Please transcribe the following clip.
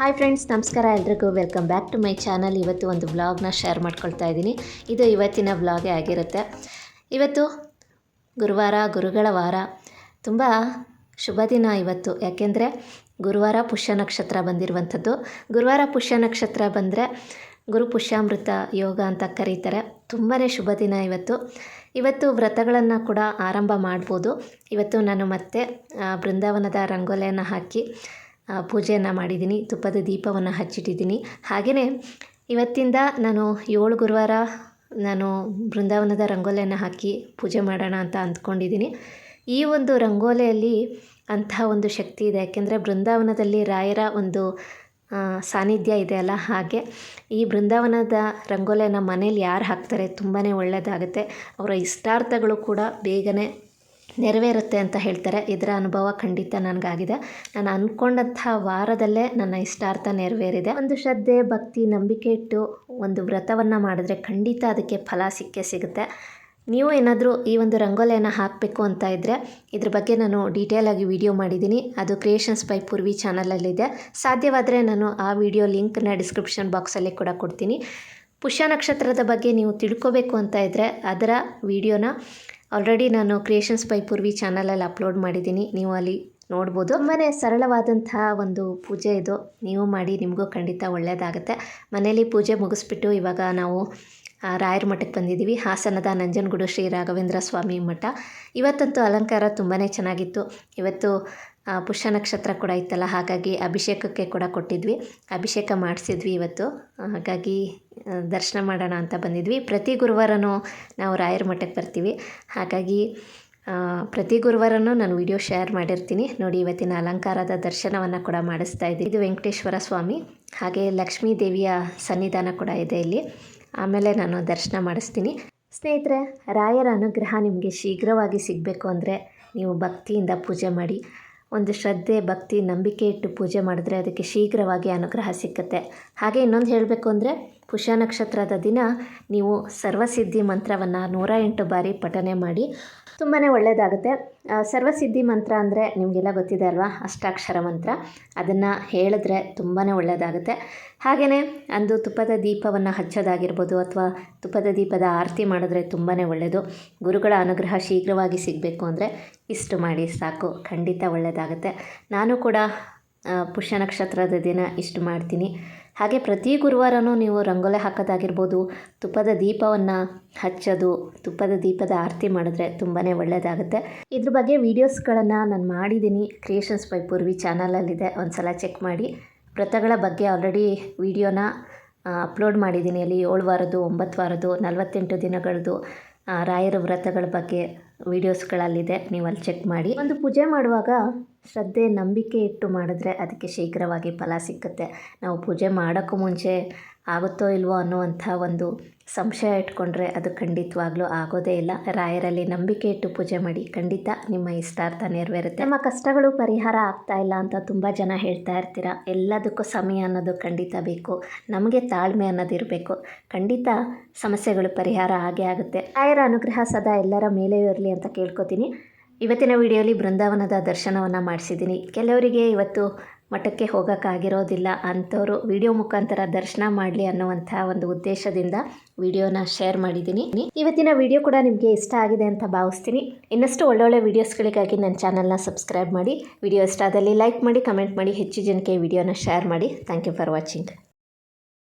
Hi friends, ನಮಸ್ಕಾರ ಎಲ್ರಿಗೂ. Welcome back to my channel. ಇವತ್ತು ಒಂದು ವ್ಲಾಗ್ನ ಶೇರ್ ಮಾಡ್ಕೊಳ್ತಾ ಇದ್ದೀನಿ. ಇದು ಇವತ್ತಿನ ವ್ಲಾಗೇ ಆಗಿರುತ್ತೆ. ಇವತ್ತು ಗುರುವಾರ, ಗುರುಗಳ ವಾರ. ತುಂಬ ಶುಭ ದಿನ ಇವತ್ತು. ಯಾಕೆಂದರೆ ಗುರುವಾರ ಪುಷ್ಯ ನಕ್ಷತ್ರ ಬಂದಿರುವಂಥದ್ದು. ಗುರುವಾರ ಪುಷ್ಯ ನಕ್ಷತ್ರ ಬಂದರೆ ಗುರು ಪುಷ್ಯಾಮೃತ ಯೋಗ ಅಂತ ಕರೀತಾರೆ. ತುಂಬಾ ಶುಭ ದಿನ ಇವತ್ತು. ಇವತ್ತು ವ್ರತಗಳನ್ನು ಕೂಡ ಆರಂಭ ಮಾಡ್ಬೋದು. ಇವತ್ತು ನಾನು ಮತ್ತೆ ಬೃಂದಾವನದ ರಂಗೋಲಿಯನ್ನು ಹಾಕಿ ಪೂಜೆಯನ್ನು ಮಾಡಿದ್ದೀನಿ. ತುಪ್ಪದ ದೀಪವನ್ನು ಹಚ್ಚಿಟ್ಟಿದ್ದೀನಿ. ಹಾಗೆಯೇ ಇವತ್ತಿಂದ ನಾನು 7 ಗುರುವಾರ ನಾನು ಬೃಂದಾವನದ ರಂಗೋಲಿಯನ್ನು ಹಾಕಿ ಪೂಜೆ ಮಾಡೋಣ ಅಂತ ಅಂದ್ಕೊಂಡಿದ್ದೀನಿ. ಈ ಒಂದು ರಂಗೋಲಿಯಲ್ಲಿ ಅಂತಹ ಒಂದು ಶಕ್ತಿ ಇದೆ. ಯಾಕೆಂದರೆ ಬೃಂದಾವನದಲ್ಲಿ ರಾಯರ ಒಂದು ಸಾನ್ನಿಧ್ಯ ಇದೆ ಅಲ್ಲ, ಹಾಗೆ ಈ ಬೃಂದಾವನದ ರಂಗೋಲಿಯನ್ನು ಮನೇಲಿ ಯಾರು ಹಾಕ್ತಾರೆ ತುಂಬಾ ಒಳ್ಳೆಯದಾಗುತ್ತೆ. ಅವರ ಇಷ್ಟಾರ್ಥಗಳು ಕೂಡ ಬೇಗನೆ ನೆರವೇರುತ್ತೆ ಅಂತ ಹೇಳ್ತಾರೆ. ಇದರ ಅನುಭವ ಖಂಡಿತ ನನಗಾಗಿದೆ. ನಾನು ಅಂದ್ಕೊಂಡಂಥ ವಾರದಲ್ಲೇ ನನ್ನ ಇಷ್ಟಾರ್ಥ ನೆರವೇರಿದೆ. ಒಂದು ಶ್ರದ್ಧೆ, ಭಕ್ತಿ, ನಂಬಿಕೆ ಇಟ್ಟು ಒಂದು ವ್ರತವನ್ನು ಮಾಡಿದ್ರೆ ಖಂಡಿತ ಅದಕ್ಕೆ ಫಲ ಸಿಕ್ಕೇ ಸಿಗುತ್ತೆ. ನೀವು ಏನಾದರೂ ಈ ಒಂದು ರಂಗೋಲಿಯನ್ನು ಹಾಕಬೇಕು ಅಂತ ಇದ್ದರೆ ಇದ್ರ ಬಗ್ಗೆ ನಾನು ಡೀಟೇಲಾಗಿ ವಿಡಿಯೋ ಮಾಡಿದ್ದೀನಿ. ಅದು ಕ್ರಿಯೇಷನ್ಸ್ ಬೈ ಪೂರ್ವಿ ಚಾನಲಲ್ಲಿದೆ. ಸಾಧ್ಯವಾದರೆ ನಾನು ಆ ವಿಡಿಯೋ ಲಿಂಕ್ನ ಡಿಸ್ಕ್ರಿಪ್ಷನ್ ಬಾಕ್ಸಲ್ಲಿ ಕೂಡ ಕೊಡ್ತೀನಿ. ಪುಷ್ಯ ನಕ್ಷತ್ರದ ಬಗ್ಗೆ ನೀವು ತಿಳ್ಕೋಬೇಕು ಅಂತ ಇದ್ದರೆ ಅದರ ವಿಡಿಯೋನ ಆಲ್ರೆಡಿ ನಾನು ಕ್ರಿಯೇಷನ್ಸ್ ಬೈ ಪೂರ್ವಿ ಚಾನಲಲ್ಲಿ ಅಪ್ಲೋಡ್ ಮಾಡಿದ್ದೀನಿ. ನೀವು ಅಲ್ಲಿ ನೋಡ್ಬೋದು. ತುಂಬಾ ಸರಳವಾದಂತಹ ಒಂದು ಪೂಜೆ ಇದು. ನೀವು ಮಾಡಿ, ನಿಮಗೂ ಖಂಡಿತ ಒಳ್ಳೆಯದಾಗುತ್ತೆ. ಮನೇಲಿ ಪೂಜೆ ಮುಗಿಸ್ಬಿಟ್ಟು ಇವಾಗ ನಾವು ರಾಯರ ಮಠಕ್ಕೆ ಬಂದಿದ್ದೀವಿ. ಹಾಸನದ ನಂಜನಗೂಡು ಶ್ರೀ ರಾಘವೇಂದ್ರ ಸ್ವಾಮಿ ಮಠ. ಇವತ್ತಂತೂ ಅಲಂಕಾರ ತುಂಬಾ ಚೆನ್ನಾಗಿತ್ತು. ಇವತ್ತು ಪುಷ್ಯ ನಕ್ಷತ್ರ ಕೂಡ ಇತ್ತಲ್ಲ, ಹಾಗಾಗಿ ಅಭಿಷೇಕಕ್ಕೆ ಕೂಡ ಕೊಟ್ಟಿದ್ವಿ. ಅಭಿಷೇಕ ಮಾಡಿಸಿದ್ವಿ ಇವತ್ತು. ಹಾಗಾಗಿ ದರ್ಶನ ಮಾಡೋಣ ಅಂತ ಬಂದಿದ್ವಿ. ಪ್ರತಿ ಗುರುವಾರನೂ ನಾವು ರಾಯರ ಮಠಕ್ಕೆ ಬರ್ತೀವಿ. ಹಾಗಾಗಿ ಪ್ರತಿ ಗುರುವಾರನೂ ನಾನು ವಿಡಿಯೋ ಶೇರ್ ಮಾಡಿರ್ತೀನಿ. ನೋಡಿ, ಇವತ್ತಿನ ಅಲಂಕಾರದ ದರ್ಶನವನ್ನು ಕೂಡ ಮಾಡಿಸ್ತಾ ಇದ್ದೀನಿ. ಇದು ವೆಂಕಟೇಶ್ವರ ಸ್ವಾಮಿ, ಹಾಗೆ ಲಕ್ಷ್ಮೀ ದೇವಿಯ ಸನ್ನಿಧಾನ ಕೂಡ ಇದೆ ಇಲ್ಲಿ. ಆಮೇಲೆ ನಾನು ದರ್ಶನ ಮಾಡಿಸ್ತೀನಿ. ಸ್ನೇಹಿತರೆ, ರಾಯರ ಅನುಗ್ರಹ ನಿಮಗೆ ಶೀಘ್ರವಾಗಿ ಸಿಗಬೇಕು ಅಂದರೆ ನೀವು ಭಕ್ತಿಯಿಂದ ಪೂಜೆ ಮಾಡಿ. ಒಂದು ಶ್ರದ್ಧೆ, ಭಕ್ತಿ, ನಂಬಿಕೆ ಇಟ್ಟು ಪೂಜೆ ಮಾಡಿದ್ರೆ ಅದಕ್ಕೆ ಶೀಘ್ರವಾಗಿ ಅನುಗ್ರಹ ಸಿಕ್ಕುತ್ತೆ. ಹಾಗೆ ಇನ್ನೊಂದು ಹೇಳಬೇಕು ಅಂದರೆ ಪುಷ್ಯ ನಕ್ಷತ್ರದ ದಿನ ನೀವು ಸರ್ವಸಿದ್ಧಿ ಮಂತ್ರವನ್ನು 108 ಬಾರಿ ಪಠನೆ ಮಾಡಿ. ತುಂಬಾ ಒಳ್ಳೆಯದಾಗುತ್ತೆ. ಸರ್ವಸಿದ್ಧಿ ಮಂತ್ರ ಅಂದರೆ ನಿಮಗೆಲ್ಲ ಗೊತ್ತಿದೆ ಅಲ್ವಾ, ಅಷ್ಟಾಕ್ಷರ ಮಂತ್ರ. ಅದನ್ನು ಹೇಳಿದ್ರೆ ತುಂಬಾ ಒಳ್ಳೆಯದಾಗುತ್ತೆ. ಹಾಗೆಯೇ ಅಂದು ತುಪ್ಪದ ದೀಪವನ್ನು ಹಚ್ಚೋದಾಗಿರ್ಬೋದು ಅಥವಾ ತುಪ್ಪದ ದೀಪದ ಆರತಿ ಮಾಡಿದ್ರೆ ತುಂಬಾ ಒಳ್ಳೆಯದು. ಗುರುಗಳ ಅನುಗ್ರಹ ಶೀಘ್ರವಾಗಿ ಸಿಗಬೇಕು ಅಂದರೆ ಇಷ್ಟು ಮಾಡಿ ಸಾಕು, ಖಂಡಿತ ಒಳ್ಳೆಯದಾಗುತ್ತೆ. ನಾನು ಕೂಡ ಪುಷ್ಯ ನಕ್ಷತ್ರದ ದಿನ ಇಷ್ಟು ಮಾಡ್ತೀನಿ. ಹಾಗೆ ಪ್ರತಿ ಗುರುವಾರನೂ ನೀವು ರಂಗೋಲಿ ಹಾಕೋದಾಗಿರ್ಬೋದು, ತುಪ್ಪದ ದೀಪವನ್ನು ಹಚ್ಚೋದು, ತುಪ್ಪದ ದೀಪದ ಆರತಿ ಮಾಡಿದ್ರೆ ತುಂಬಾ ಒಳ್ಳೆಯದಾಗುತ್ತೆ. ಇದ್ರ ಬಗ್ಗೆ ವೀಡಿಯೋಸ್ಗಳನ್ನು ನಾನು ಮಾಡಿದ್ದೀನಿ. ಕ್ರಿಯೇಷನ್ಸ್ ಬೈ ಪೂರ್ವಿ ಚಾನಲಲ್ಲಿದೆ, ಒಂದು ಸಲ ಚೆಕ್ ಮಾಡಿ. ವ್ರತಗಳ ಬಗ್ಗೆ ಆಲ್ರೆಡಿ ವಿಡಿಯೋನ ಅಪ್ಲೋಡ್ ಮಾಡಿದ್ದೀನಿ. ಅಲ್ಲಿ 7 ವಾರದ್ದು, 9 ವಾರದ್ದು, 48 ದಿನಗಳದ್ದು ರಾಯರ ವ್ರತಗಳ ಬಗ್ಗೆ ವೀಡಿಯೋಸ್ಗಳಲ್ಲಿದೆ. ನೀವು ಅಲ್ಲಿ ಚೆಕ್ ಮಾಡಿ. ಒಂದು ಪೂಜೆ ಮಾಡುವಾಗ ಶ್ರದ್ಧೆ, ನಂಬಿಕೆ ಇಟ್ಟು ಮಾಡಿದ್ರೆ ಅದಕ್ಕೆ ಶೀಘ್ರವಾಗಿ ಫಲ ಸಿಕ್ಕುತ್ತೆ. ನಾವು ಪೂಜೆ ಮಾಡೋಕ್ಕೂ ಮುಂಚೆ ಆಗುತ್ತೋ ಇಲ್ವೋ ಅನ್ನುವಂಥ ಒಂದು ಸಂಶಯ ಇಟ್ಕೊಂಡ್ರೆ ಅದು ಖಂಡಿತವಾಗ್ಲೂ ಆಗೋದೇ ಇಲ್ಲ. ರಾಯರಲ್ಲಿ ನಂಬಿಕೆ ಇಟ್ಟು ಪೂಜೆ ಮಾಡಿ, ಖಂಡಿತ ನಿಮ್ಮ ಇಷ್ಟಾರ್ಥ ನೆರವೇರುತ್ತೆ. ನಮ್ಮ ಕಷ್ಟಗಳು ಪರಿಹಾರ ಆಗ್ತಾ ಇಲ್ಲ ಅಂತ ತುಂಬ ಜನ ಹೇಳ್ತಾ ಇರ್ತೀರ. ಎಲ್ಲದಕ್ಕೂ ಸಮಯ ಅನ್ನೋದು ಖಂಡಿತ ಬೇಕು. ನಮಗೆ ತಾಳ್ಮೆ ಅನ್ನೋದು ಇರಬೇಕು. ಖಂಡಿತ ಸಮಸ್ಯೆಗಳು ಪರಿಹಾರ ಆಗೇ ಆಗುತ್ತೆ. ರಾಯರ ಅನುಗ್ರಹ ಸದಾ ಎಲ್ಲರ ಮೇಲೆ ಇರಲಿ ಅಂತ ಕೇಳ್ಕೊತೀನಿ. ಇವತ್ತಿನ ವಿಡಿಯೋಲಿ ಬೃಂದಾವನದ ದರ್ಶನವನ್ನು ಮಾಡಿಸಿದ್ದೀನಿ. ಕೆಲವರಿಗೆ ಇವತ್ತು ಮಠಕ್ಕೆ ಹೋಗೋಕ್ಕಾಗಿರೋದಿಲ್ಲ ಅಂಥವರು ವಿಡಿಯೋ ಮುಖಾಂತರ ದರ್ಶನ ಮಾಡಲಿ ಅನ್ನುವಂಥ ಒಂದು ಉದ್ದೇಶದಿಂದ ವಿಡಿಯೋನ ಶೇರ್ ಮಾಡಿದ್ದೀನಿ. ಇವತ್ತಿನ ವಿಡಿಯೋ ಕೂಡ ನಿಮಗೆ ಇಷ್ಟ ಆಗಿದೆ ಅಂತ ಭಾವಿಸ್ತೀನಿ. ಇನ್ನಷ್ಟು ಒಳ್ಳೊಳ್ಳೆ ವೀಡಿಯೋಸ್ಗಳಿಗಾಗಿ ನನ್ನ ಚಾನಲ್ನ ಸಬ್ಸ್ಕ್ರೈಬ್ ಮಾಡಿ. ವಿಡಿಯೋ ಇಷ್ಟ ಆದಲ್ಲಿ ಲೈಕ್ ಮಾಡಿ, ಕಮೆಂಟ್ ಮಾಡಿ, ಹೆಚ್ಚು ಜನಕ್ಕೆ ವಿಡಿಯೋನ ಶೇರ್ ಮಾಡಿ. Thank you for watching.